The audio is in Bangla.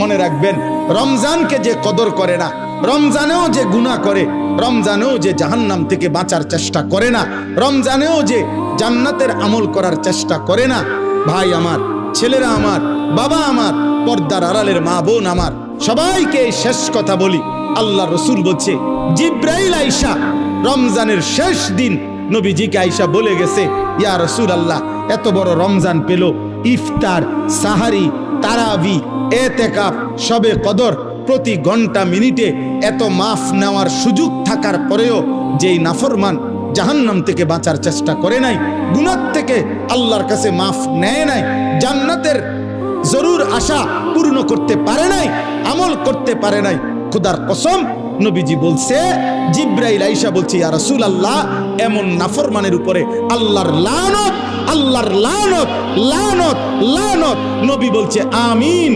মনে রাখবেন, রমজানকে যে কদর করে না, রমজানেও যে গুনাহ করে, রমজানেও যে জাহান্নাম থেকে বাঁচার চেষ্টা করে না, রমজানেও যে জান্নাতের আমল করার চেষ্টা করে না, ভাই আমার, ছেলেরা আমার, বাবা আমার, পর্দার আড়ালের মা বোন আমার, সবাইকে এই শেষ কথা বলি। আল্লাহ রসুল বলছে, জিব্রাইল আইসা রমজানের শেষ দিন নবীজিকে আইসা বলে গেছে, ইয়া রাসূলুল্লাহ, এত বড় রমজান পেল, ইফতার, সাহারি, তারাবি, এতেকাফ, শবে কদর, প্রতি ঘন্টা মিনিটে এত মাফ নেওয়ার সুযোগ থাকার পরেও যেই নাফরমান জাহান্নাম থেকে বাঁচার চেষ্টা করে নাই, গুনাহ থেকে আল্লাহর কাছে মাফ নেয় নাই, জান্নাতের জরুর আশা পূর্ণ করতে পারে নাই, আমল করতে পারে নাই, খোদার কসম নবীজি বলছে, জিব্রাইল আইসা বলছে, ইয়া রাসূলুল্লাহ, এমন নাফরমানের উপরে আল্লাহর লানত, আল্লাহর লানত, লানত, লানত। নবী বলছে আমিন।